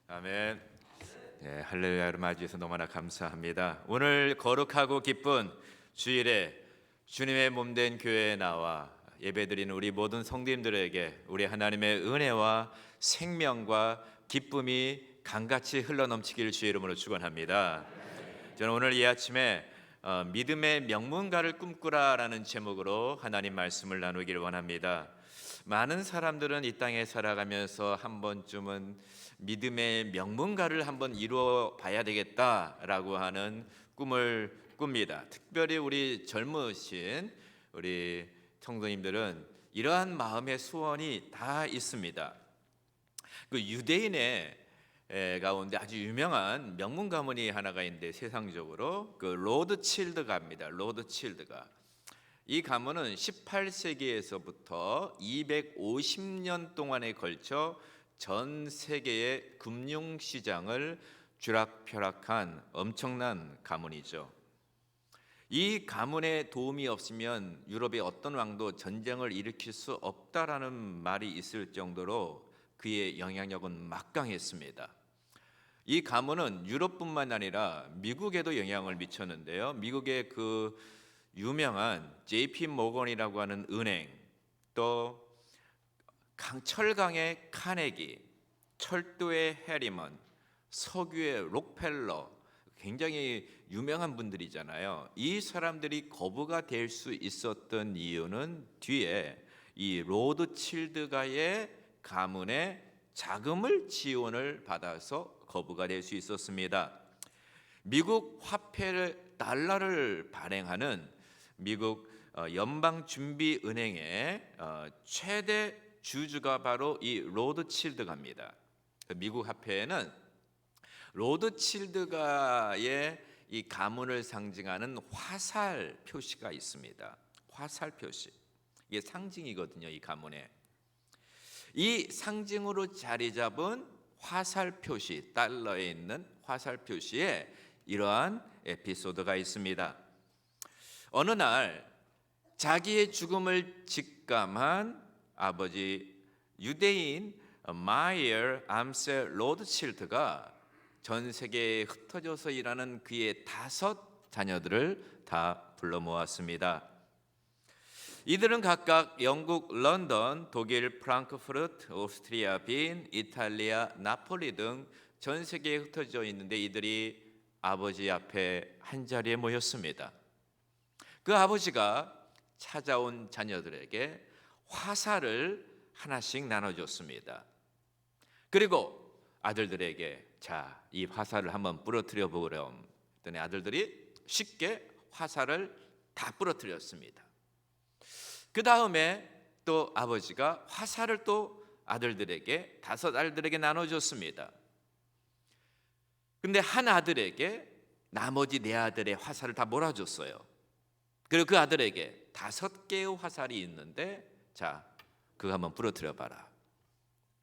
아멘. 네, 할렐루야를 맞이해서 너무나 감사합니다. 오늘 거룩하고 기쁜 주일에 주님의 몸된 교회에 나와 예배드리는 우리 모든 성도님들에게 우리 하나님의 은혜와 생명과 기쁨이 강같이 흘러넘치길 주의 이름으로 축원합니다. 저는 오늘 이 아침에 믿음의 명문가를 꿈꾸라라는 제목으로 하나님 말씀을 나누기를 원합니다. 많은 사람들은 이 땅에 살아가면서 한 번쯤은 믿음의 명문가를 한번 이루어 봐야 되겠다라고 하는 꿈을 꿉니다. 특별히 우리 젊으신 우리 성도님들은 이러한 마음의 소원이 다 있습니다. 그 유대인의 가운데 아주 유명한 명문 가문이 하나가 있는데 세상적으로 그 로드칠드가입니다. 로드칠드가. 이 가문은 18세기에서부터 250년 동안에 걸쳐 전 세계의 금융시장을 쥐락펴락한 엄청난 가문이죠. 이 가문의 도움이 없으면 유럽의 어떤 왕도 전쟁을 일으킬 수 없다라는 말이 있을 정도로 그의 영향력은 막강했습니다. 이 가문은 유럽뿐만 아니라 미국에도 영향을 미쳤는데요. 미국의 그 유명한 JP 모건이라고 하는 은행, 또 철강의 카네기, 철도의 해리먼, 석유의 록펠러, 굉장히 유명한 분들이잖아요. 이 사람들이 거부가 될 수 있었던 이유는 뒤에 이 로드칠드가의 가문의 자금을 지원을 받아서 거부가 될 수 있었습니다. 미국 화폐를 달러를 발행하는 미국 연방준비은행의 최대 주주가 바로 이 로드칠드가입니다. 미국 화폐에는 로드칠드가의 이 가문을 상징하는 화살 표시가 있습니다. 화살 표시. 이게 상징이거든요, 이 가문에. 이 상징으로 자리 잡은 화살 표시, 달러에 있는 화살 표시에 이러한 에피소드가 있습니다. 어느 날 자기의 죽음을 직감한 아버지 유대인 마이어 암셀 로드칠드가 전 세계에 흩어져서 일하는 그의 5 자녀들을 다 불러 모았습니다. 이들은 각각 영국 런던, 독일 프랑크푸르트, 오스트리아 빈, 이탈리아 나폴리 등 전 세계에 흩어져 있는데 이들이 아버지 앞에 한자리에 모였습니다. 그 아버지가 찾아온 자녀들에게 화살을 하나씩 나눠줬습니다. 그리고 아들들에게 자, 이 화살을 한번 부러뜨려 보렴. 그랬더니 아들들이 쉽게 화살을 다 부러뜨렸습니다. 그 다음에 또 아버지가 화살을 또 아들들에게 5 아들들에게 나눠줬습니다. 근데 한 아들에게 나머지 4 아들의 화살을 다 몰아줬어요. 그리고 그 아들에게 5 개의 화살이 있는데 자, 그거 한번 부러뜨려 봐라.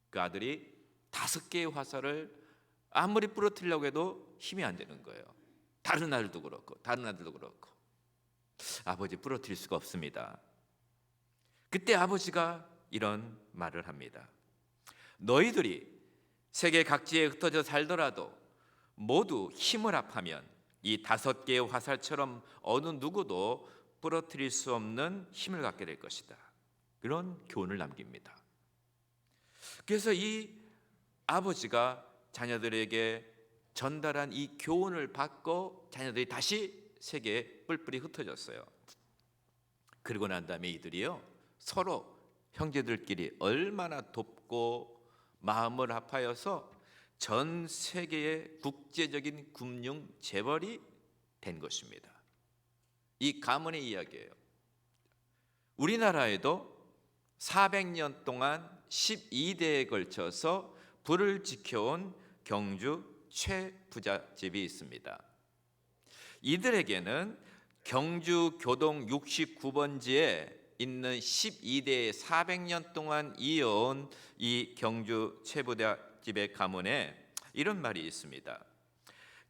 그 아들이 5 개의 화살을 아무리 부러뜨리려고 해도 힘이 안 되는 거예요. 다른 아들도 그렇고 다른 아들도 그렇고 아버지 부러뜨릴 수가 없습니다. 그때 아버지가 이런 말을 합니다. 너희들이 세계 각지에 흩어져 살더라도 모두 힘을 합하면 이 5 개의 화살처럼 어느 누구도 부러뜨릴 수 없는 힘을 갖게 될 것이다. 그런 교훈을 남깁니다. 그래서 이 아버지가 자녀들에게 전달한 이 교훈을 받고 자녀들이 다시 세계에 뿔뿔이 흩어졌어요. 그리고 난 다음에 이들이요 서로 형제들끼리 얼마나 돕고 마음을 합하여서 전 세계의 국제적인 금융 재벌이 된 것입니다. 이 가문의 이야기예요. 우리나라에도 400년 동안 12대에 걸쳐서 부를 지켜온 경주 최부잣집이 있습니다. 이들에게는 경주 교동 69번지에 있는 12대에 400년 동안 이어온 이 경주 최부잣집의 가문에 이런 말이 있습니다.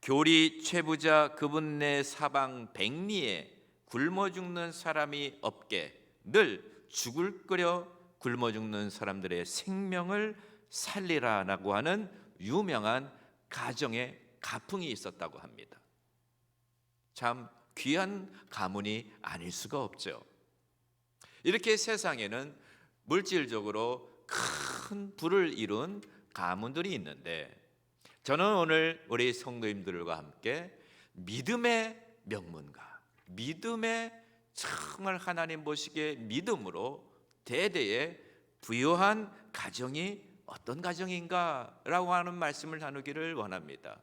교리 최부자 그분 내 사방 백리에 굶어 죽는 사람이 없게 늘 죽을 끓여 굶어 죽는 사람들의 생명을 살리라라고 하는 유명한 가정에 가풍이 있었다고 합니다. 참 귀한 가문이 아닐 수가 없죠. 이렇게 세상에는 물질적으로 큰 부를 이룬 가문들이 있는데, 저는 오늘 우리 성도님들과 함께 믿음의 명문가, 믿음의 정말 하나님 보시기에 믿음으로 대대에 부유한 가정이 어떤 가정인가라고 하는 말씀을 나누기를 원합니다.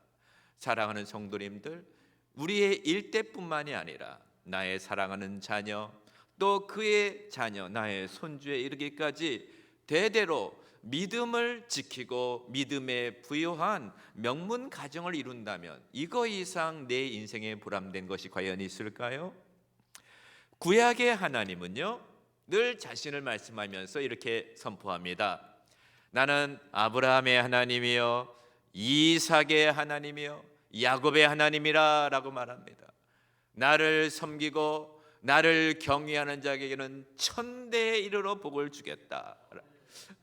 사랑하는 성도님들, 우리의 일대뿐만이 아니라 나의 사랑하는 자녀, 또 그의 자녀, 나의 손주에 이르기까지 대대로 믿음을 지키고 믿음에 부유한 명문 가정을 이룬다면 이거 이상 내 인생에 보람된 것이 과연 있을까요? 구약의 하나님은요, 늘 자신을 말씀하면서 이렇게 선포합니다. 나는 아브라함의 하나님이요 이삭의 하나님이요 야곱의 하나님이라 라고 말합니다. 나를 섬기고 나를 경외하는 자에게는 천대에 이르러 복을 주겠다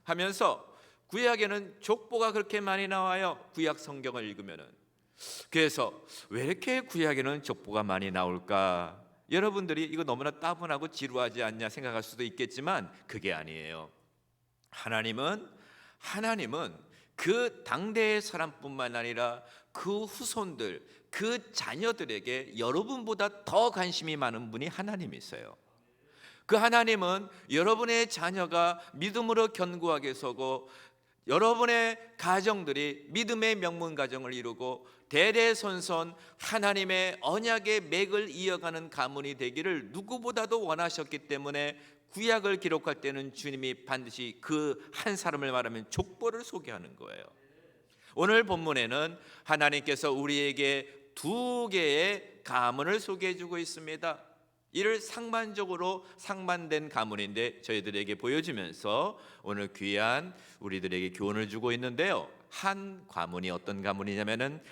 하면서, 구약에는 족보가 그렇게 많이 나와요. 구약 성경을 읽으면은. 그래서 왜 이렇게 구약에는 족보가 많이 나올까? 여러분들이 이거 너무나 따분하고 지루하지 않냐 생각할 수도 있겠지만 그게 아니에요. 하나님은 그 당대의 사람뿐만 아니라 그 후손들, 그 자녀들에게 여러분보다 더 관심이 많은 분이 하나님이세요. 그 하나님은 여러분의 자녀가 믿음으로 견고하게 서고 여러분의 가정들이 믿음의 명문 가정을 이루고 대대손손 하나님의 언약의 맥을 이어가는 가문이 되기를 누구보다도 원하셨기 때문에 구약을 기록할 때는 주님이 반드시 그 한 사람을 말하면 족보를 소개하는 거예요. 오늘 본문에는 하나님께서 우리에게 두 개의 가문을 소개해 주고 있습니다. 이를 상반적으로 상반된 가문인데 저희들에게 보여주면서 오늘 귀한 우리들에게 교훈을 주고 있는데요. 한 가문이 어떤 가문이냐면은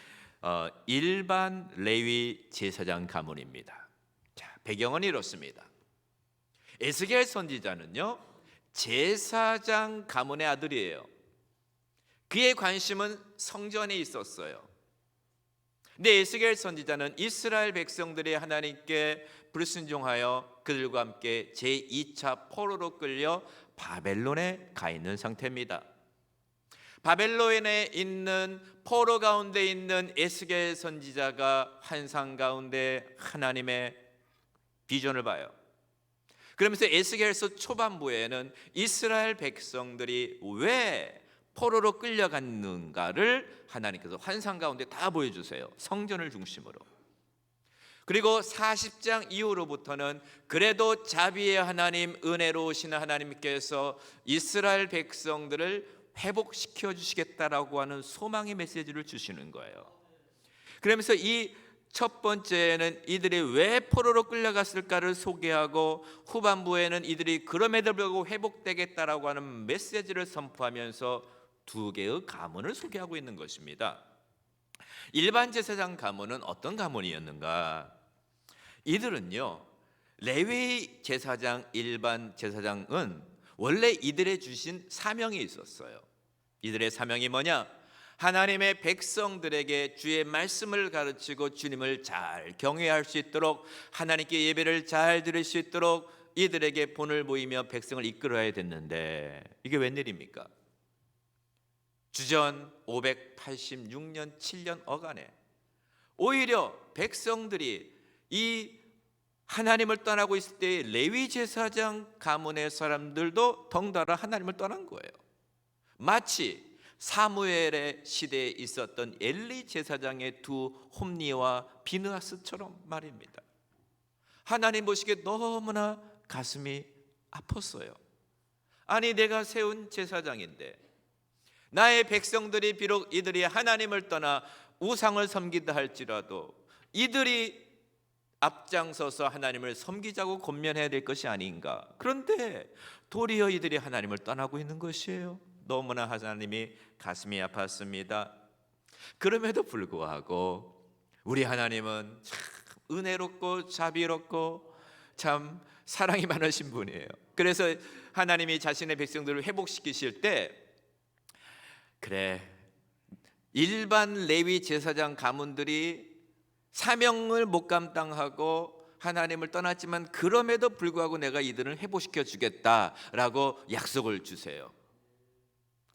일반 레위 제사장 가문입니다. 자, 배경은 이렇습니다. 에스겔 선지자는요, 제사장 가문의 아들이에요. 그의 관심은 성전에 있었어요. 근데 에스겔 선지자는 이스라엘 백성들이 하나님께 불순종하여 그들과 함께 제2차 포로로 끌려 바벨론에 가 있는 상태입니다. 바벨론에 있는 포로 가운데 있는 에스겔 선지자가 환상 가운데 하나님의 비전을 봐요. 그러면서 에스겔서 초반부에는 이스라엘 백성들이 왜 포로로 끌려갔는가를 하나님께서 환상 가운데 다 보여주세요. 성전을 중심으로. 그리고 40장 이후로부터는 그래도 자비의 하나님, 은혜로우신 하나님께서 이스라엘 백성들을 회복시켜 주시겠다라고 하는 소망의 메시지를 주시는 거예요. 그러면서 이 첫 번째는 이들이 왜 포로로 끌려갔을까를 소개하고, 후반부에는 이들이 그럼에도 불구하고 회복되겠다라고 하는 메시지를 선포하면서 두 개의 가문을 소개하고 있는 것입니다. 일반 제사장 가문은 어떤 가문이었는가? 이들은요, 레위 제사장, 일반 제사장은 원래 이들의 주신 사명이 있었어요. 이들의 사명이 뭐냐? 하나님의 백성들에게 주의 말씀을 가르치고 주님을 잘 경외할 수 있도록, 하나님께 예배를 잘 드릴 수 있도록 이들에게 본을 보이며 백성을 이끌어야 됐는데, 이게 웬일입니까? 주전 586년 7년 어간에 오히려 백성들이 이 하나님을 떠나고 있을 때 레위 제사장 가문의 사람들도 덩달아 하나님을 떠난 거예요. 마치 사무엘의 시대에 있었던 엘리 제사장의 두 홈니와 비느하스처럼 말입니다. 하나님 보시기에 너무나 가슴이 아팠어요. 아니, 내가 세운 제사장인데 나의 백성들이 비록 이들이 하나님을 떠나 우상을 섬기다 할지라도 이들이 앞장서서 하나님을 섬기자고 권면해야 될 것이 아닌가. 그런데 도리어 이들이 하나님을 떠나고 있는 것이에요. 너무나 하나님이 가슴이 아팠습니다. 그럼에도 불구하고 우리 하나님은 참 은혜롭고 자비롭고 참 사랑이 많으신 분이에요. 그래서 하나님이 자신의 백성들을 회복시키실 때, 그래, 일반 레위 제사장 가문들이 사명을 못 감당하고 하나님을 떠났지만 그럼에도 불구하고 내가 이들을 회복시켜 주겠다라고 약속을 주세요.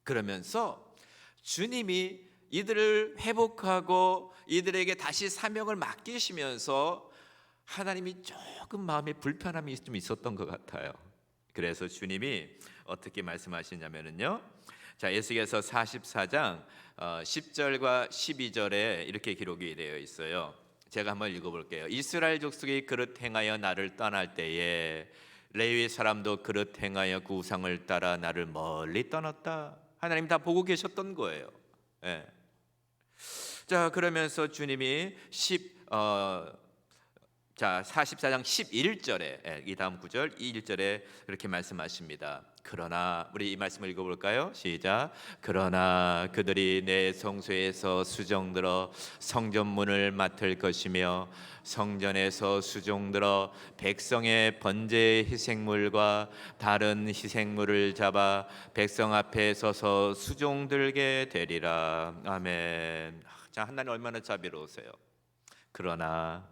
그러면서 주님이 이들을 회복하고 이들에게 다시 사명을 맡기시면서 하나님이 조금 마음에 불편함이 좀 있었던 것 같아요. 그래서 주님이 어떻게 말씀하시냐면요, 자, 에스겔서 44장 10절과 12절에 이렇게 기록이 되어 있어요. 제가 한번 읽어볼게요. 이스라엘 족속이 그릇 행하여 나를 떠날 때에 레위 사람도 그릇 행하여 그 우상을 따라 나를 멀리 떠났다. 하나님 다 보고 계셨던 거예요. 예. 자, 그러면서 주님이 44장 11절에 이 다음 구절 1절에 그렇게 말씀하십니다. 그러나 우리 이 말씀을 읽어볼까요? 시작. 그러나 그들이 내 성소에서 수종들어 성전문을 맡을 것이며 성전에서 수종들어 백성의 번제 희생물과 다른 희생물을 잡아 백성 앞에 서서 수종들게 되리라. 아멘. 자, 하나님 얼마나 자비로우세요. 그러나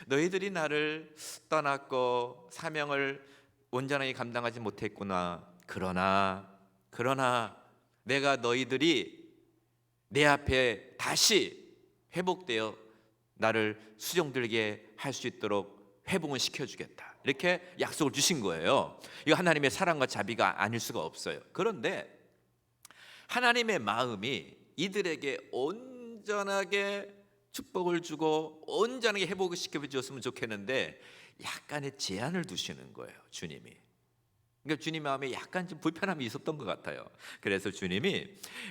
너희들이 나를 떠났고 사명을 온전하게 감당하지 못했구나. 그러나 내가 너희들이 내 앞에 다시 회복되어 나를 수종들게 할 수 있도록 회복을 시켜주겠다. 이렇게 약속을 주신 거예요. 이거 하나님의 사랑과 자비가 아닐 수가 없어요. 그런데 하나님의 마음이 이들에게 온전하게 축복을 주고 온전하게 회복을 시켜주었으면 좋겠는데 약간의 제한을 두시는 거예요, 주님이. 그러니까 주님 마음에 약간 좀 불편함이 있었던 것 같아요. 그래서 주님이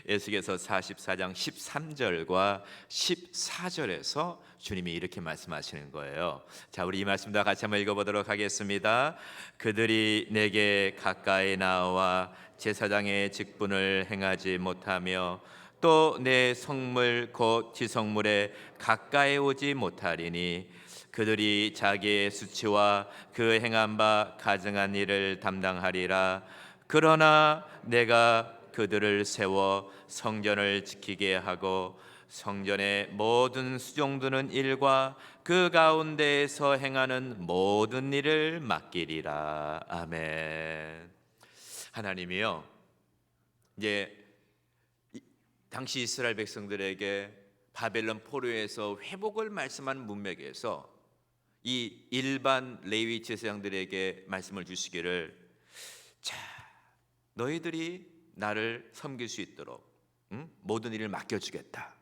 에스겔서 44장 13절과 14절에서 주님이 이렇게 말씀하시는 거예요. 자, 우리 이 말씀 다 같이 한번 읽어보도록 하겠습니다. 그들이 내게 가까이 나와 제사장의 직분을 행하지 못하며 또 내 성물 곧 지성물에 가까이 오지 못하리니 그들이 자기의 수치와 그 행한 바 가증한 일을 담당하리라. 그러나 내가 그들을 세워 성전을 지키게 하고 성전의 모든 수종드는 일과 그 가운데에서 행하는 모든 일을 맡기리라. 아멘. 하나님이요, 이제 당시 이스라엘 백성들에게 바벨론 포로에서 회복을 말씀한 문맥에서 이 일반 레위 제사장들에게 말씀을 주시기를, 자, 너희들이 나를 섬길 수 있도록 모든 일을 맡겨주겠다.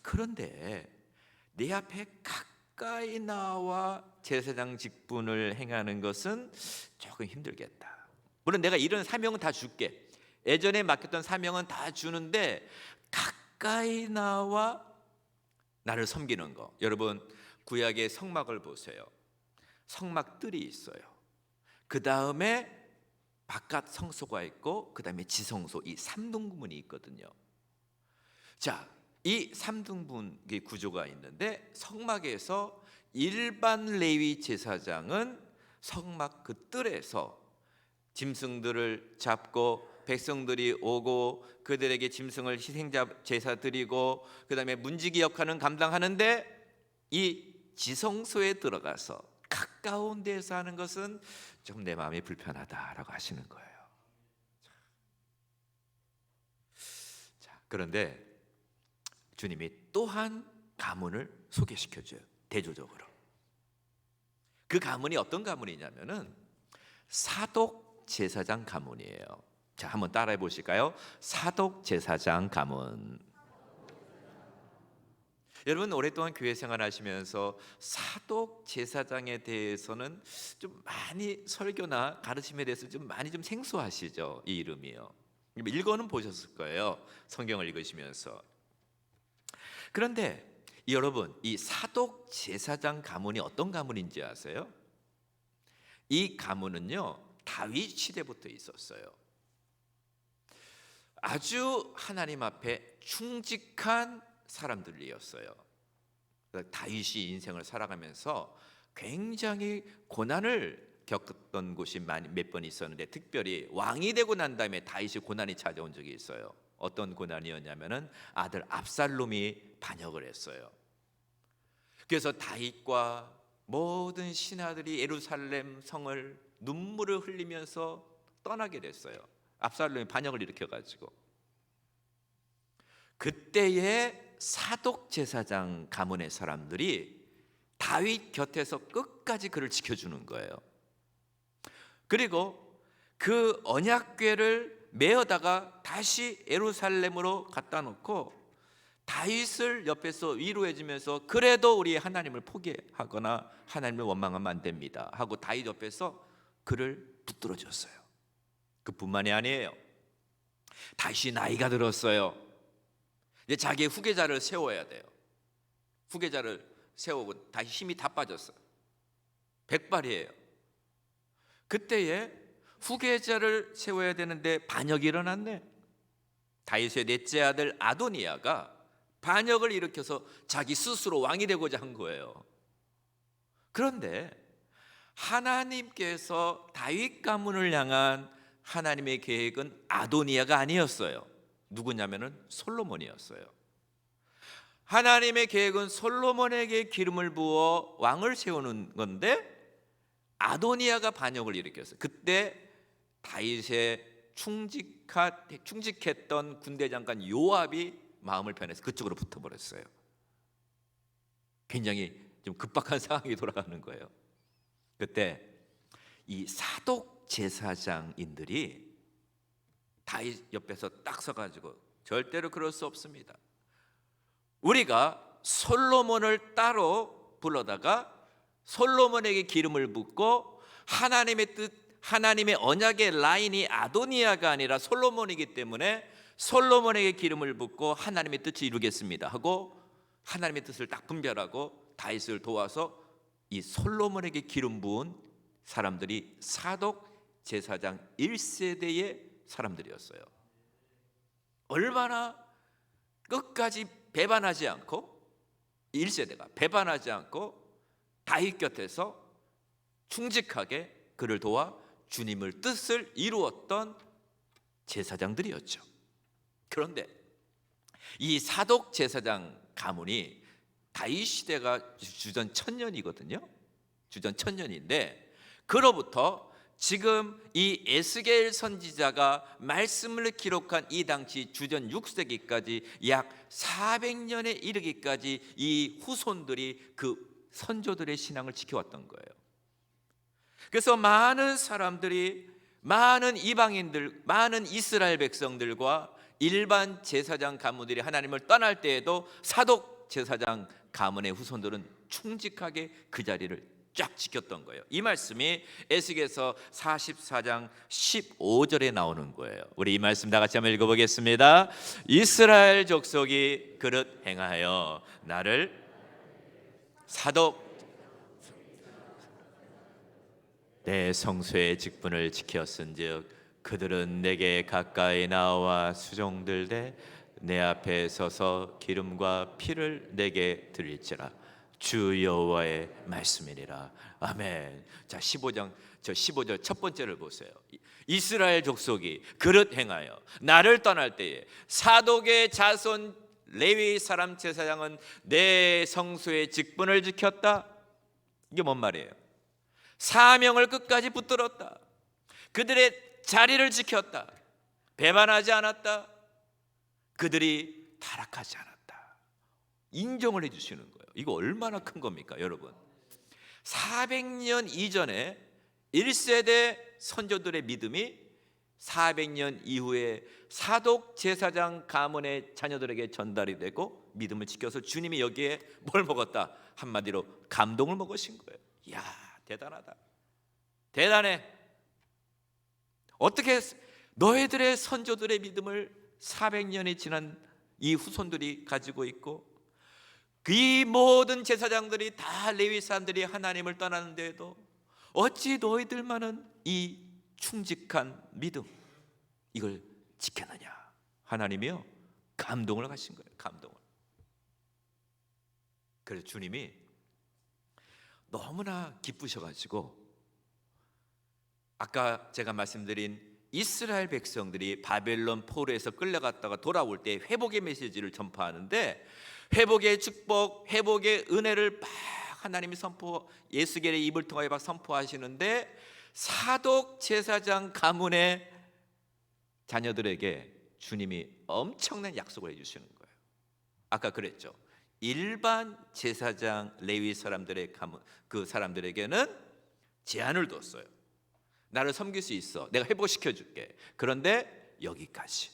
그런데 내 앞에 가까이 나와 제사장 직분을 행하는 것은 조금 힘들겠다. 물론 내가 이런 사명은 다 줄게. 예전에 맡겼던 사명은 다 주는데 가까이 나와 나를 섬기는 거. 여러분, 구약의 성막을 보세요. 성막들이 있어요. 그 다음에 바깥 성소가 있고 그 다음에 지성소, 이 3등분이 있거든요. 자, 이 3등분의 구조가 있는데 성막에서 일반 레위 제사장은 성막 그 뜰에서 짐승들을 잡고 백성들이 오고 그들에게 짐승을 희생자 제사 드리고 그 다음에 문지기 역할은 감당하는데 이 지성소에 들어가서 가까운 데서 하는 것은 좀 내 마음이 불편하다라고 하시는 거예요. 자, 그런데 주님이 또한 가문을 소개시켜줘요. 대조적으로. 그 가문이 어떤 가문이냐면은 사독 제사장 가문이에요. 자, 한번 따라해 보실까요? 사독 제사장 가문. 여러분, 오랫동안 교회 생활하시면서 사독 제사장에 대해서는 좀 많이 설교나 가르침에 대해서 좀 많이 좀 생소하시죠? 이 이름이요. 읽어는 보셨을 거예요. 성경을 읽으시면서. 그런데 여러분, 이 사독 제사장 가문이 어떤 가문인지 아세요? 이 가문은요, 다윗 시대부터 있었어요. 아주 하나님 앞에 충직한 사람들이었어요. 다윗이 인생을 살아가면서 굉장히 고난을 겪었던 곳이 몇 번 있었는데 특별히 왕이 되고 난 다음에 다윗이 고난이 찾아온 적이 있어요. 어떤 고난이었냐면은 아들 압살롬이 반역을 했어요. 그래서 다윗과 모든 신하들이 예루살렘 성을 눈물을 흘리면서 떠나게 됐어요. 압살롬이 반역을 일으켜가지고. 그때에 사독 제사장 가문의 사람들이 다윗 곁에서 끝까지 그를 지켜주는 거예요. 그리고 그 언약궤를 메어다가 다시 예루살렘으로 갖다 놓고 다윗을 옆에서 위로해 주면서 그래도 우리 하나님을 포기하거나 하나님을 원망하면 안 됩니다 하고 다윗 옆에서 그를 붙들어 줬어요. 그뿐만이 아니에요. 다윗이 나이가 들었어요. 이제 자기의 후계자를 세워야 돼요. 후계자를 세우고 다시 힘이 다 빠졌어요. 백발이에요. 그때에 후계자를 세워야 되는데 반역이 일어났네. 다윗의 넷째 아들 아도니아가 반역을 일으켜서 자기 스스로 왕이 되고자 한 거예요. 그런데 하나님께서 다윗 가문을 향한 하나님의 계획은 아도니아가 아니었어요. 누구냐면은 솔로몬이었어요. 하나님의 계획은 솔로몬에게 기름을 부어 왕을 세우는 건데 아도니아가 반역을 일으켰어요. 그때 다윗의 충직했던 군대 장관 요압이 마음을 변해서 그쪽으로 붙어버렸어요. 굉장히 좀 급박한 상황이 돌아가는 거예요. 그때 이 사독 제사장인들이 다윗 옆에서 딱 서가지고 절대로 그럴 수 없습니다. 우리가 솔로몬을 따로 불러다가 솔로몬에게 기름을 붓고 하나님의 뜻, 하나님의 언약의 라인이 아도니아가 아니라 솔로몬이기 때문에 솔로몬에게 기름을 붓고 하나님의 뜻을 이루겠습니다 하고 하나님의 뜻을 딱 분별하고 다윗을 도와서 이 솔로몬에게 기름 부은 사람들이 사독 제사장 1세대의 사람들이었어요. 얼마나 끝까지 배반하지 않고 1세대가 배반하지 않고 다윗 곁에서 충직하게 그를 도와 주님을 뜻을 이루었던 제사장들이었죠. 그런데 이 사독 제사장 가문이 다윗 시대가 주전 1000년이거든요. 주전 1000년인데 그로부터 지금 이 에스겔 선지자가 말씀을 기록한 이 당시 주전 6세기까지 약 400년에 이르기까지 이 후손들이 그 선조들의 신앙을 지켜왔던 거예요. 그래서 많은 사람들이 많은 이방인들, 많은 이스라엘 백성들과 일반 제사장 가문들이 하나님을 떠날 때에도 사독 제사장 가문의 후손들은 충직하게 그 자리를 쫙 지켰던 거예요. 이 말씀이 에스겔서 44장 15절에 나오는 거예요. 우리 이 말씀 다 같이 한번 읽어보겠습니다. 이스라엘 족속이 그릇 행하여 나를 사독 내 성소의 직분을 지켰은즉 그들은 내게 가까이 나와 수종들되 내 앞에 서서 기름과 피를 내게 드릴지라 주 여호와의 말씀이니라. 아멘. 자, 15절 첫 번째를 보세요. 이스라엘 족속이 그릇 행하여 나를 떠날 때에 사독의 자손 레위 사람 제사장은 내 성소의 직분을 지켰다. 이게 뭔 말이에요? 사명을 끝까지 붙들었다. 그들의 자리를 지켰다. 배반하지 않았다. 그들이 타락하지 않았다. 인정을 해주시는 거예요. 이거 얼마나 큰 겁니까, 여러분? 400년 이전에 1세대 선조들의 믿음이 400년 이후에 사독 제사장 가문의 자녀들에게 전달이 되고 믿음을 지켜서 주님이 여기에 뭘 먹었다? 한마디로 감동을 먹으신 거예요. 이야, 대단하다. 대단해. 어떻게 너희들의 선조들의 믿음을 400년이 지난 이 후손들이 가지고 있고 이 모든 제사장들이 다 레위 사람들이 하나님을 떠나는데도 어찌 너희들만은 이 충직한 믿음 이걸 지켰느냐? 하나님이요 감동을 하신 거예요. 감동을. 그래서 주님이 너무나 기쁘셔가지고 아까 제가 말씀드린 이스라엘 백성들이 바벨론 포로에서 끌려갔다가 돌아올 때 회복의 메시지를 전파하는데, 회복의 축복, 회복의 은혜를 막 하나님이 예수계의 입을 통하여 막 선포하시는데, 사독 제사장 가문의 자녀들에게 주님이 엄청난 약속을 해주시는 거예요. 아까 그랬죠. 일반 제사장 레위 사람들의 가문, 그 사람들에게는 제한을 뒀어요. 나를 섬길 수 있어, 내가 회복시켜 줄게. 그런데 여기까지,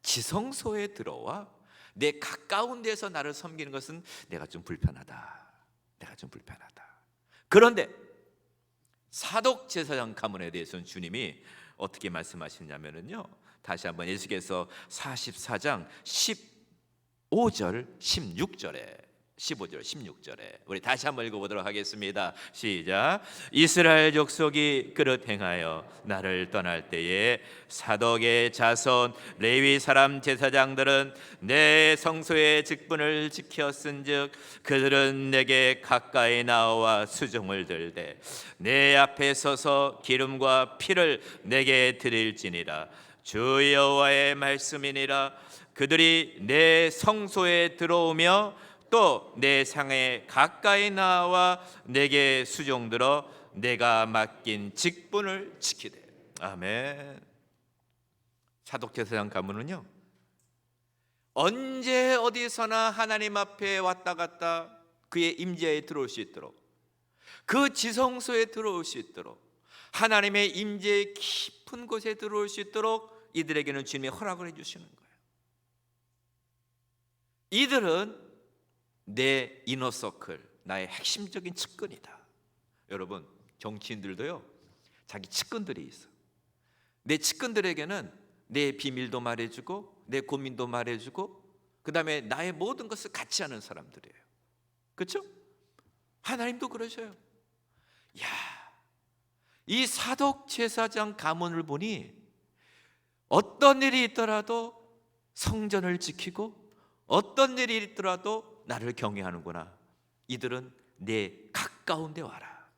지성소에 들어와 내 가까운 데서 나를 섬기는 것은 내가 좀 불편하다. 그런데 사독 제사장 가문에 대해서는 주님이 어떻게 말씀하시냐면요, 다시 한번 에스겔서 44장 15절 16절에 15절 16절에 우리 다시 한번 읽어보도록 하겠습니다. 시작. 이스라엘 족속이 그릇 행하여 나를 떠날 때에 사독의 자손 레위 사람 제사장들은 내 성소의 직분을 지켰은즉 그들은 내게 가까이 나와 수종을 들되 내 앞에 서서 기름과 피를 내게 드릴지니라. 주 여호와의 말씀이니라. 그들이 내 성소에 들어오며 또 내 상에 가까이 나와 내게 수종들어 내가 맡긴 직분을 지키되. 아멘. 사독제사장 가문은요, 언제 어디서나 하나님 앞에 왔다 갔다 그의 임재에 들어올 수 있도록, 그 지성소에 들어올 수 있도록, 하나님의 임재의 깊은 곳에 들어올 수 있도록 이들에게는 주님이 허락을 해주시는 거예요. 이들은 내 이너서클, 나의 핵심적인 측근이다. 여러분, 정치인들도요, 자기 측근들이 있어. 내 측근들에게는 내 비밀도 말해주고 내 고민도 말해주고 그 다음에 나의 모든 것을 같이 하는 사람들이에요. 그렇죠? 하나님도 그러셔요. 야, 이 사독 제사장 가문을 보니 어떤 일이 있더라도 성전을 지키고 어떤 일이 있더라도 나를 경외하는구나. 이들은 내 가까운 데 와라.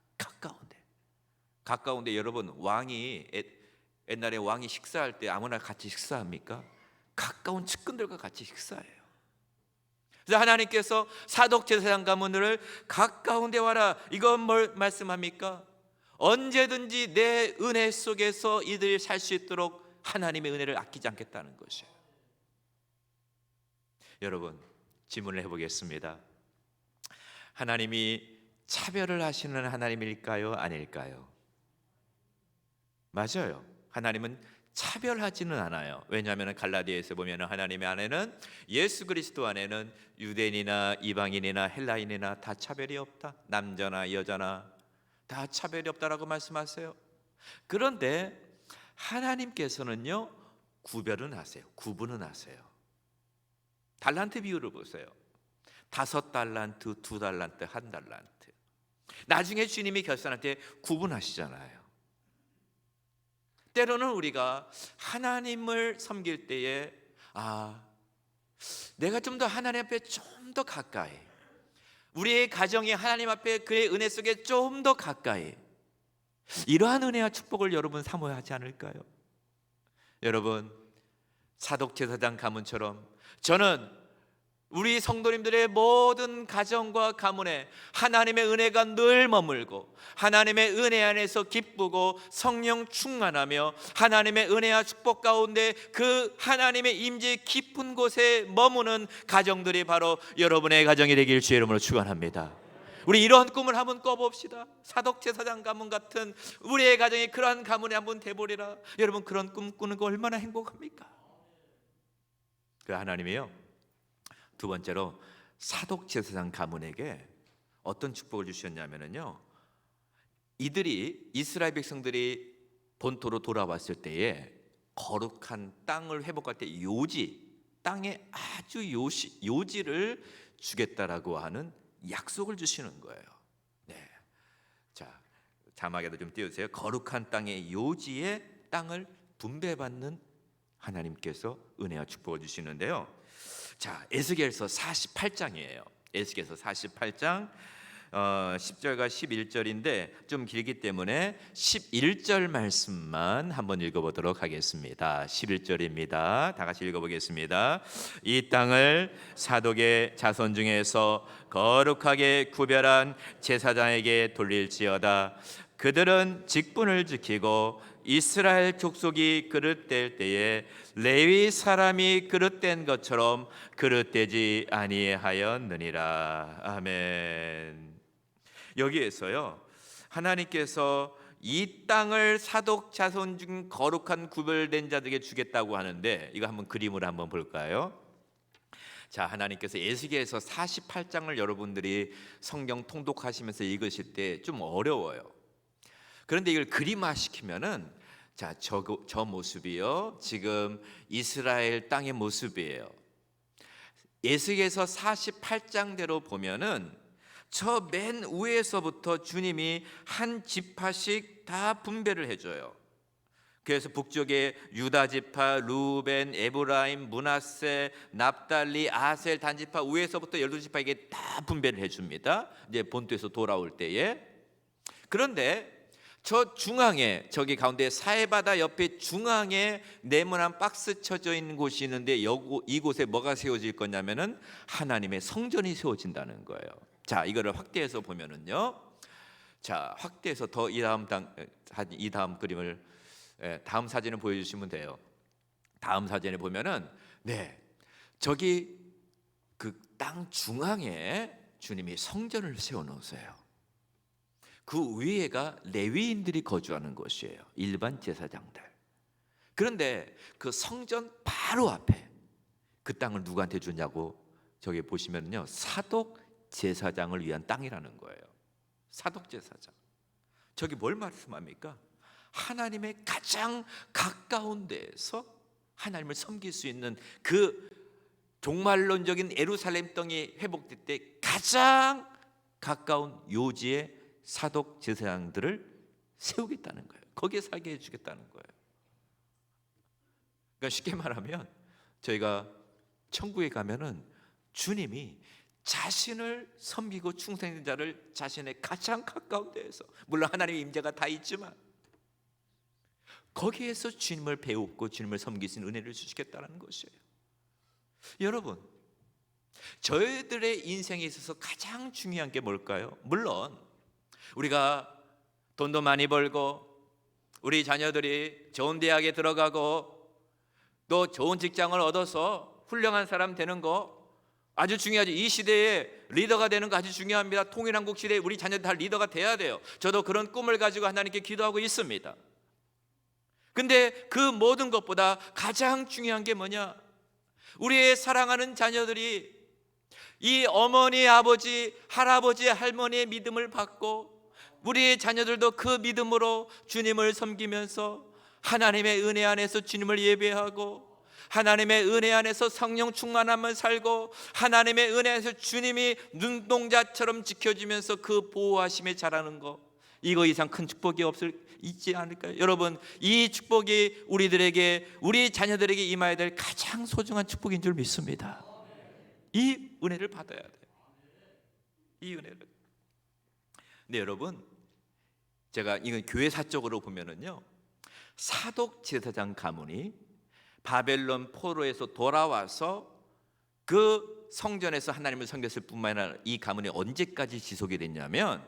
가까운 데. 여러분, 옛날에 왕이 식사할 때 아무나 같이 식사합니까? 가까운 측근들과 같이 식사해요. 그래서 하나님께서 사독 제사장 가문을 가까운 데 와라, 이건 뭘 말씀합니까? 언제든지 내 은혜 속에서 이들이 살 수 있도록 하나님의 은혜를 아끼지 않겠다는 것이에요. 여러분, 질문을 해보겠습니다. 하나님이 차별을 하시는 하나님일까요? 아닐까요? 맞아요. 하나님은 차별하지는 않아요. 왜냐하면 갈라디아에서 보면 하나님의 안에는, 예수 그리스도 안에는 유대인이나 이방인이나 헬라인이나 다 차별이 없다. 남자나 여자나 다 차별이 없다라고 말씀하세요. 그런데 하나님께서는요, 구분은 하세요. 달란트 비율을 보세요. 5달란트, 2달란트, 1달란트. 나중에 주님이 결산할 때 구분하시잖아요. 때로는 우리가 하나님을 섬길 때에 내가 좀 더 하나님 앞에 좀 더 가까이, 우리의 가정이 하나님 앞에 그의 은혜 속에 좀 더 가까이, 이러한 은혜와 축복을 여러분 사모야 하지 않을까요? 여러분, 사독 제사장 가문처럼 저는 우리 성도님들의 모든 가정과 가문에 하나님의 은혜가 늘 머물고 하나님의 은혜 안에서 기쁘고 성령 충만하며 하나님의 은혜와 축복 가운데 그 하나님의 임재 깊은 곳에 머무는 가정들이 바로 여러분의 가정이 되길 주의 이름으로 축원합니다. 우리 이런 꿈을 한번 꿔봅시다. 사독 제사장 가문 같은 우리의 가정이 그러한 가문에 한번 돼보리라. 여러분, 그런 꿈 꾸는 거 얼마나 행복합니까? 그 하나님이요, 두 번째로 사독 제사장 가문에게 어떤 축복을 주셨냐면요, 이스라엘 백성들이 본토로 돌아왔을 때에 거룩한 땅을 회복할 때 땅에 아주 요지를 주겠다라고 하는 약속을 주시는 거예요. 네, 자, 자막에도 좀 띄워주세요. 거룩한 땅의 요지의 땅을 분배받는 하나님께서 은혜와 축복을 주시는데요. 자, 에스겔서 48장이에요. 에스겔서 48장 10절과 11절인데 좀 길기 때문에 11절 말씀만 한번 읽어보도록 하겠습니다. 11절입니다. 다 같이 읽어보겠습니다. 이 땅을 사독의 자손 중에서 거룩하게 구별한 제사장에게 돌릴지어다. 그들은 직분을 지키고 이스라엘 족속이 그릇될 때에 레위 사람이 그릇된 것처럼 그릇되지 아니하였느니라. 아멘. 여기에서요, 하나님께서 이 땅을 사독 자손 중 거룩한 구별된 자들에게 주겠다고 하는데, 이거 한번 그림으로 한번 볼까요? 자, 하나님께서 에스겔서 48장을 여러분들이 성경 통독하시면서 읽으실 때 좀 어려워요. 그런데 이걸 그림화시키면은, 자, 저 모습이요, 지금 이스라엘 땅의 모습이에요. 에스겔서 48장대로 보면은 저 맨 위에서부터 주님이 한 지파씩 다 분배를 해줘요. 그래서 북쪽에 유다 지파, 루벤, 에브라임, 므낫세, 납달리, 아셀 단지파 위에서부터 12지파에게 다 분배를 해줍니다. 이제 본토에서 돌아올 때에. 그런데 저 중앙에, 저기 가운데 사해바다 옆에 중앙에 네모난 박스 쳐져 있는 곳이 있는데, 이곳에 뭐가 세워질 거냐면은 하나님의 성전이 세워진다는 거예요. 자, 이거를 확대해서 보면은요, 자, 확대해서 더 이 다음 그림을, 다음 사진을 보여주시면 돼요. 다음 사진에 보면은, 네, 저기 그 땅 중앙에 주님이 성전을 세워놓으세요. 그 위에가 레위인들이 거주하는 곳이에요. 일반 제사장들. 그런데 그 성전 바로 앞에 그 땅을 누구한테 주냐고, 저기 보시면요, 사독 제사장을 위한 땅이라는 거예요. 사독 제사장. 저기 뭘 말씀합니까? 하나님의 가장 가까운 데에서 하나님을 섬길 수 있는 그 종말론적인 예루살렘 땅이 회복될 때 가장 가까운 요지에 사독 제사장들을 세우겠다는 거예요. 거기에 살게 해주겠다는 거예요. 그러니까 쉽게 말하면, 저희가 천국에 가면은 주님이 자신을 섬기고 충성된 자를 자신의 가장 가까운 데에서, 물론 하나님의 임재가 다 있지만 거기에서 주님을 배우고 주님을 섬길 수 있는 은혜를 주시겠다는 것이에요. 여러분, 저희들의 인생에 있어서 가장 중요한 게 뭘까요? 물론 우리가 돈도 많이 벌고 우리 자녀들이 좋은 대학에 들어가고 또 좋은 직장을 얻어서 훌륭한 사람 되는 거 아주 중요하죠. 이 시대에 리더가 되는 거 아주 중요합니다. 통일한국 시대에 우리 자녀들 다 리더가 돼야 돼요. 저도 그런 꿈을 가지고 하나님께 기도하고 있습니다. 근데 그 모든 것보다 가장 중요한 게 뭐냐? 우리의 사랑하는 자녀들이 이 어머니, 아버지, 할아버지, 할머니의 믿음을 받고 우리의 자녀들도 그 믿음으로 주님을 섬기면서 하나님의 은혜 안에서 주님을 예배하고 하나님의 은혜 안에서 성령 충만함을 살고 하나님의 은혜 안에서 주님이 눈동자처럼 지켜주면서 그 보호하심에 자라는 거, 이거 이상 큰 축복이 있지 않을까요? 여러분, 이 축복이 우리들에게, 우리 자녀들에게 임해야 될 가장 소중한 축복인 줄 믿습니다. 이 은혜를 받아야 돼요. 이 은혜를. 네, 여러분, 제가 이건 교회사적으로 보면은요, 사독 제사장 가문이 바벨론 포로에서 돌아와서 그 성전에서 하나님을 섬겼을 뿐만 아니라 이 가문이 언제까지 지속이 됐냐면,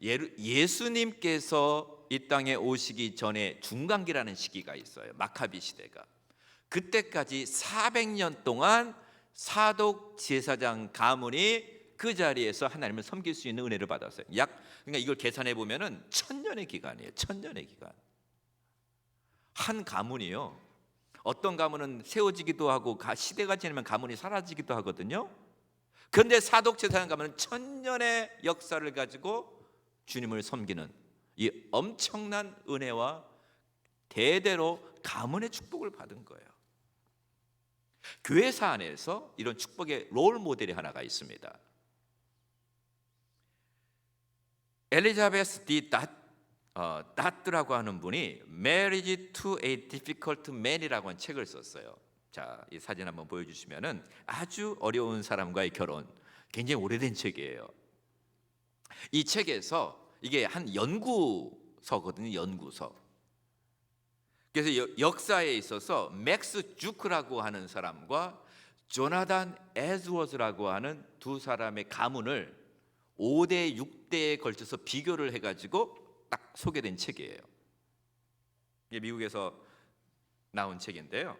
예수님께서 이 땅에 오시기 전에 중간기라는 시기가 있어요. 마카비 시대가. 그때까지 400년 동안 사독 제사장 가문이 그 자리에서 하나님을 섬길 수 있는 은혜를 받았어요. 그러니까 이걸 계산해 보면은 1000년의 기간이에요. 1000년의 기간. 한 가문이요, 어떤 가문은 세워지기도 하고 시대가 지나면 가문이 사라지기도 하거든요. 그런데 사독 제사장 가문은 1000년의 역사를 가지고 주님을 섬기는 이 엄청난 은혜와 대대로 가문의 축복을 받은 거예요. 교회사 안에서 이런 축복의 롤 모델이 하나가 있습니다. 엘리자베스 디 다트라고 하는 분이 Marriage to a Difficult Man이라고 하는 책을 썼어요. 자, 이 사진 한번 보여주시면은 아주 어려운 사람과의 결혼, 굉장히 오래된 책이에요. 이 책에서 이게 한 연구서거든요. 연구서. 그래서 역사에 있어서 맥스 주크라고 하는 사람과 조나단 에드워즈라고 하는 두 사람의 가문을 5대 6대에 걸쳐서 비교를 해가지고 딱 소개된 책이에요. 이게 미국에서 나온 책인데요.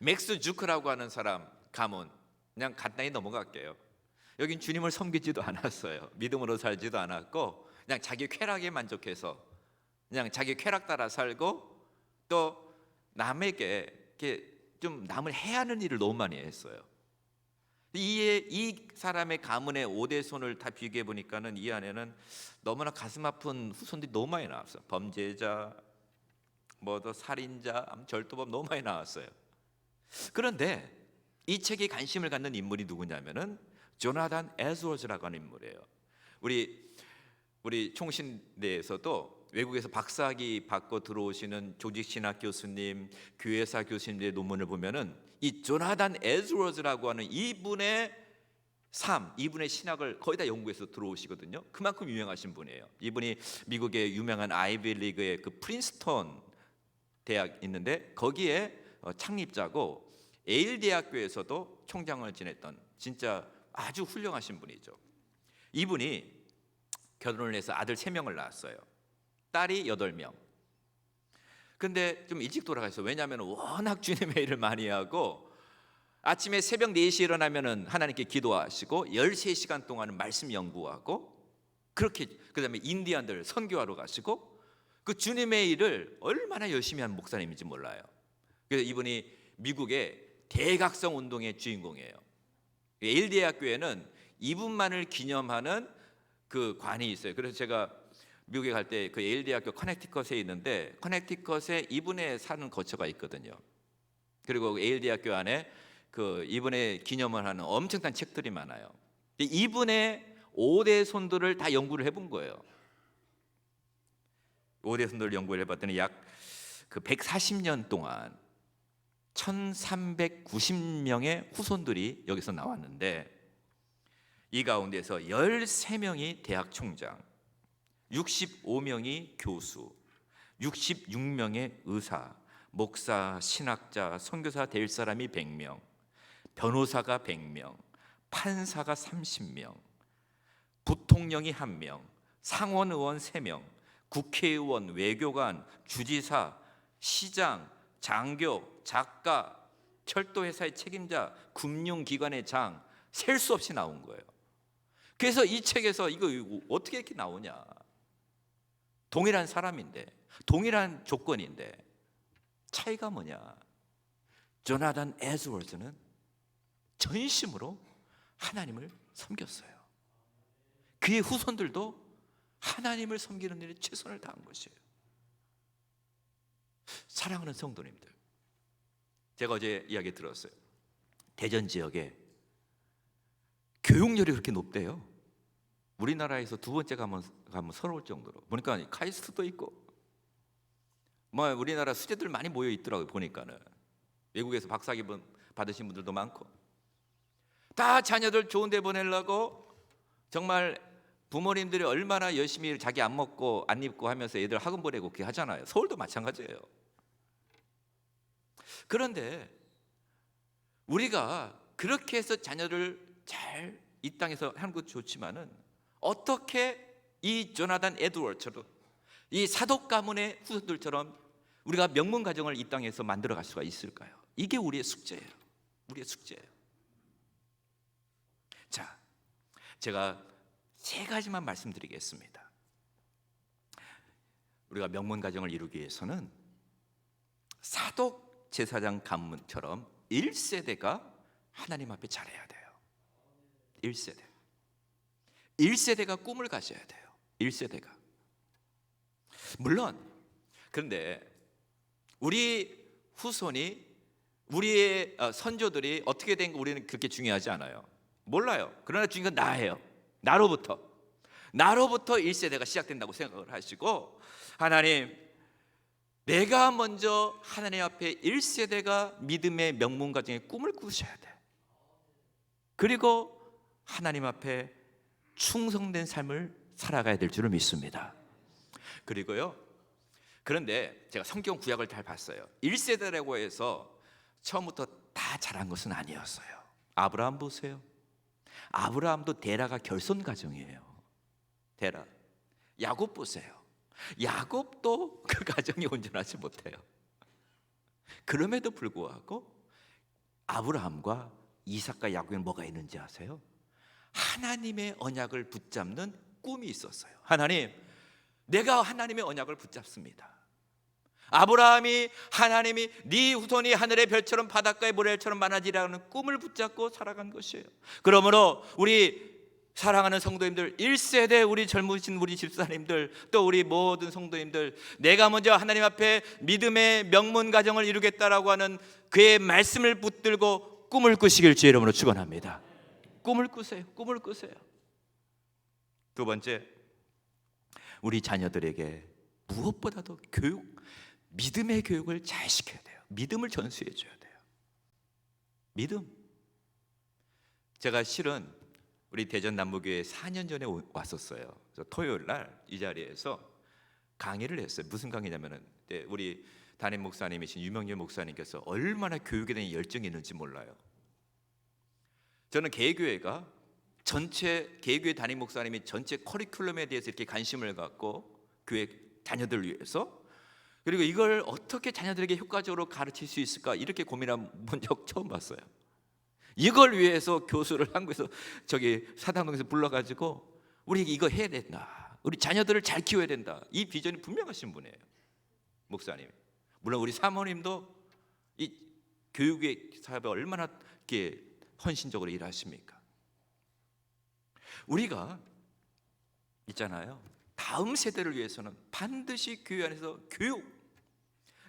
맥스 주크라고 하는 사람 가문, 그냥 간단히 넘어갈게요. 여긴 주님을 섬기지도 않았어요. 믿음으로 살지도 않았고 그냥 자기 쾌락에 만족해서 그냥 자기 쾌락 따라 살고 또 남에게 이렇게 좀 남을 해하는 일을 너무 많이 했어요. 이 사람의 가문의 5대 손을 다 비교해 보니까는 이 안에는 너무나 가슴 아픈 후손들이 너무 많이 나왔어요. 범죄자, 또 살인자, 절도범 너무 많이 나왔어요. 그런데 이 책에 관심을 갖는 인물이 누구냐면은 조나단 에드워즈라고 하는 인물이에요. 우리 총신대에서도 외국에서 박사학위 받고 들어오시는 조직신학 교수님, 교회사 교수님들의 논문을 보면은 이 조나단 에드워즈라고 하는 이분의 삶, 이분의 신학을 거의 다 연구해서 들어오시거든요. 그만큼 유명하신 분이에요. 이분이 미국의 유명한 아이비리그의 그 프린스턴 대학 있는데 거기에 창립자고 예일 대학교에서도 총장을 지냈던 진짜 아주 훌륭하신 분이죠. 이분이 결혼을 해서 아들 3명을 낳았어요. 딸이 8명. 근데 좀 일찍 돌아가셨어요. 왜냐하면 워낙 주님의 일을 많이 하고 아침에 새벽 4시에 일어나면 하나님께 기도하시고 13시간 동안은 말씀 연구하고 그렇게 그다음에 인디안들 선교하러 가시고 그 주님의 일을 얼마나 열심히 하는 목사님인지 몰라요. 그래서 이분이 미국의 대각성 운동의 주인공이에요. 예일 대학교에는 이분만을 기념하는 그 관이 있어요. 그래서 제가 미국에 갈 때 그 예일 대학교 커넥티컷에 있는데 커넥티컷에 이분의 사는 거처가 있거든요. 그리고 예일 대학교 안에 그 이분의 기념을 하는 엄청난 책들이 많아요. 이분의 5대 손들을 다 연구를 해본 거예요. 5대 손들을 연구를 해봤더니 약 그 140년 동안 1390명의 후손들이 여기서 나왔는데 이 가운데서 13명이 대학 총장, 65명이 교수, 66명의 의사, 목사, 신학자, 선교사 될 사람이 100명, 변호사가 100명, 판사가 30명, 부통령이 1명, 상원의원 3명, 국회의원, 외교관, 주지사, 시장, 장교, 작가, 철도회사의 책임자, 금융기관의 장, 셀 수 없이 나온 거예요. 그래서 이 책에서 이거 어떻게 이렇게 나오냐? 동일한 사람인데, 동일한 조건인데 차이가 뭐냐? 조나단 에드워즈는 전심으로 하나님을 섬겼어요. 그의 후손들도 하나님을 섬기는 일에 최선을 다한 것이에요. 사랑하는 성도님들, 제가 어제 이야기 들었어요. 대전 지역에 교육열이 그렇게 높대요. 우리나라에서 2번째 가면 서러울 정도로. 보니까 카이스트도 있고 우리나라 수재들 많이 모여 있더라고요. 보니까는 외국에서 박사학위 받으신 분들도 많고 다 자녀들 좋은 데 보내려고 정말 부모님들이 얼마나 열심히 자기 안 먹고 안 입고 하면서 애들 학원 보내고 그렇게 하잖아요. 서울도 마찬가지예요. 그런데 우리가 그렇게 해서 자녀를 잘 이 땅에서 하는 것도 좋지만은 어떻게 이 조나단 에드워드처럼 이 사독 가문의 후손들처럼 우리가 명문 가정을 이 땅에서 만들어 갈 수가 있을까요? 이게 우리의 숙제예요. 우리의 숙제예요. 자, 제가 3가지만 말씀드리겠습니다. 우리가 명문 가정을 이루기 위해서는 사독 제사장 가문처럼 1세대가 하나님 앞에 잘해야 돼요. 1세대가 꿈을 가져야 돼요. 1세대가. 물론 그런데 우리 후손이 우리의 선조들이 어떻게 된 거 우리는 그렇게 중요하지 않아요. 몰라요. 그러나 중요한 건 나예요. 나로부터 1세대가 시작된다고 생각을 하시고 하나님, 내가 먼저 하나님 앞에 1세대가 믿음의 명문 가정의 꿈을 꾸셔야 돼. 그리고 하나님 앞에 충성된 삶을 살아가야 될 줄을 믿습니다. 그리고요, 그런데 제가 성경 구약을 잘 봤어요. 1세대라고 해서 처음부터 다 잘한 것은 아니었어요. 아브라함 보세요. 아브라함도 데라가 결손 가정이에요. 데라. 야곱 보세요. 야곱도 그 가정이 온전하지 못해요. 그럼에도 불구하고 아브라함과 이삭과 야곱에 뭐가 있는지 아세요? 하나님의 언약을 붙잡는 꿈이 있었어요. 하나님, 내가 하나님의 언약을 붙잡습니다. 아브라함이 하나님이 네 후손이 하늘의 별처럼 바닷가의 모래처럼 많아지라는 꿈을 붙잡고 살아간 것이에요. 그러므로 우리 사랑하는 성도님들, 1세대 우리 젊으신 우리 집사님들, 또 우리 모든 성도님들, 내가 먼저 하나님 앞에 믿음의 명문 가정을 이루겠다라고 하는 그의 말씀을 붙들고 꿈을 꾸시길 주의 이름으로 축원합니다. 꿈을 꾸세요. 꿈을 꾸세요. 두 번째, 우리 자녀들에게 무엇보다도 믿음의 교육을 잘 시켜야 돼요. 믿음을 전수해 줘야 돼요. 믿음. 제가 실은 우리 대전 남부교회 4년 전에 왔었어요. 그래서 토요일 날 이 자리에서 강의를 했어요. 무슨 강의냐면은 우리 담임 목사님이신 유명렬 목사님께서 얼마나 교육에 대한 열정이 있는지 몰라요. 저는 개교회가 전체 개교회 담임 목사님이 전체 커리큘럼에 대해서 이렇게 관심을 갖고 교회 자녀들을 위해서, 그리고 이걸 어떻게 자녀들에게 효과적으로 가르칠 수 있을까 이렇게 고민한 적 처음 봤어요. 이걸 위해서 교수를 한국에서 사당동에서 불러가지고 우리 이거 해야 된다, 우리 자녀들을 잘 키워야 된다, 이 비전이 분명하신 분이에요, 목사님. 물론 우리 사모님도 이 교육의 사업에 얼마나 이렇게 헌신적으로 일하십니까? 우리가 있잖아요, 다음 세대를 위해서는 반드시 교회 안에서 교육,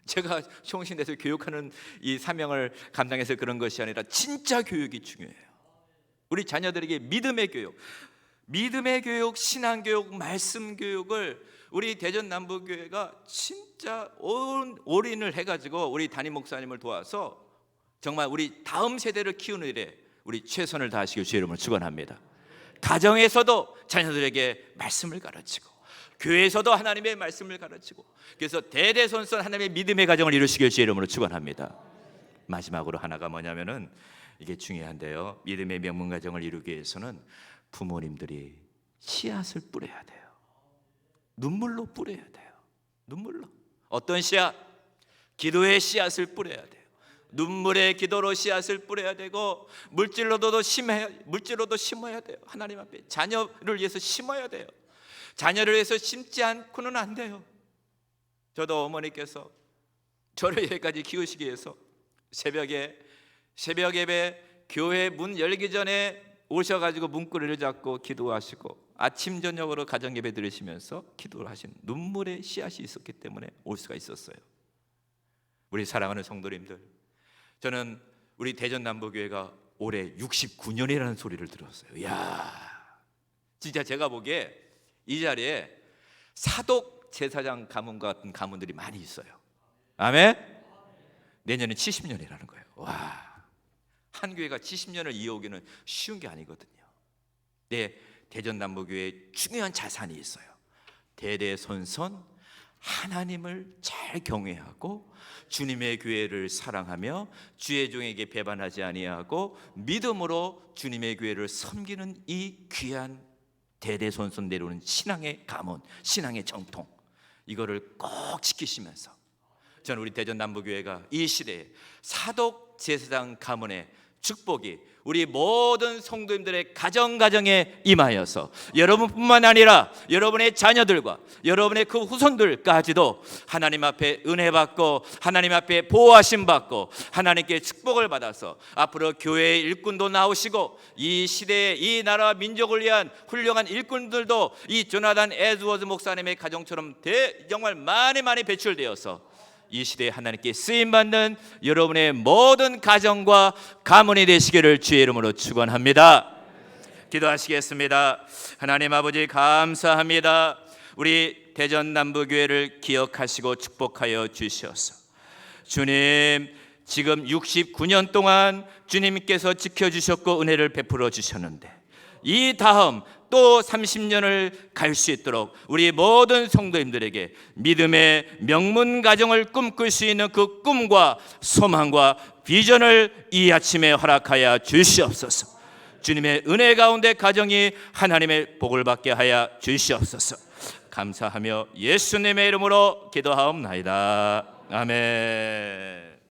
제가 총신대에서 교육하는 이 사명을 감당해서 그런 것이 아니라 진짜 교육이 중요해요. 우리 자녀들에게 믿음의 교육, 신앙교육, 말씀 교육을 우리 대전 남부교회가 진짜 올인을 해가지고 우리 담임 목사님을 도와서 정말 우리 다음 세대를 키우는 일에 우리 최선을 다하시길 주의 이름으로 축원합니다. 가정에서도 자녀들에게 말씀을 가르치고, 교회에서도 하나님의 말씀을 가르치고, 그래서 대대손손 하나님의 믿음의 가정을 이루시길 주의 이름으로 축원합니다. 마지막으로 하나가 뭐냐면은 이게 중요한데요, 믿음의 명문 가정을 이루기 위해서는 부모님들이 씨앗을 뿌려야 돼요. 눈물로 뿌려야 돼요. 눈물로. 어떤 씨앗? 기도의 씨앗을 뿌려야 돼요. 눈물의 기도로 씨앗을 뿌려야 되고, 물질로도 심어야 돼요. 하나님 앞에 자녀를 위해서 심어야 돼요. 자녀를 위해서 심지 않고는 안 돼요. 저도 어머니께서 저를 여기까지 키우시기 위해서 새벽 예배 교회 문 열기 전에 오셔가지고 문구리를 잡고 기도하시고, 아침 저녁으로 가정 예배 드리시면서 기도를 하신 눈물의 씨앗이 있었기 때문에 올 수가 있었어요. 우리 사랑하는 성도님들, 저는 우리 대전 남부교회가 올해 69년이라는 소리를 들었어요. 이야, 진짜 제가 보기에 이 자리에 사독 제사장 가문 같은 가문들이 많이 있어요. 아멘. 내년에 70년이라는 거예요. 와, 한 교회가 70년을 이어오기는 쉬운 게 아니거든요. 네, 대전 남부교회에 중요한 자산이 있어요. 대대손손 하나님을 잘 경외하고 주님의 교회를 사랑하며 주의 종에게 배반하지 아니하고 믿음으로 주님의 교회를 섬기는 이 귀한 대대손손 내려오는 신앙의 가문, 신앙의 정통, 이거를 꼭 지키시면서 저는 우리 대전 남부교회가 이 시대에 사독 제사장 가문의 축복이 우리 모든 성도님들의 가정에 임하여서 여러분뿐만 아니라 여러분의 자녀들과 여러분의 그 후손들까지도 하나님 앞에 은혜 받고 하나님 앞에 보호하심 받고 하나님께 축복을 받아서 앞으로 교회의 일꾼도 나오시고 이 시대에 이 나라 민족을 위한 훌륭한 일꾼들도 이 조나단 에드워즈 목사님의 가정처럼 정말 많이 배출되어서 이 시대에 하나님께 쓰임받는 여러분의 모든 가정과 가문이 되시기를 주의 이름으로 축원합니다. 기도하시겠습니다. 하나님 아버지, 감사합니다. 우리 대전 남부교회를 기억하시고 축복하여 주시옵소서. 주님, 지금 69년 동안 주님께서 지켜주셨고 은혜를 베풀어 주셨는데 이 다음 또 30년을 갈 수 있도록 우리 모든 성도님들에게 믿음의 명문 가정을 꿈꿀 수 있는 그 꿈과 소망과 비전을 이 아침에 허락하여 주시옵소서. 주님의 은혜 가운데 가정이 하나님의 복을 받게 하여 주시옵소서. 감사하며 예수님의 이름으로 기도하옵나이다. 아멘.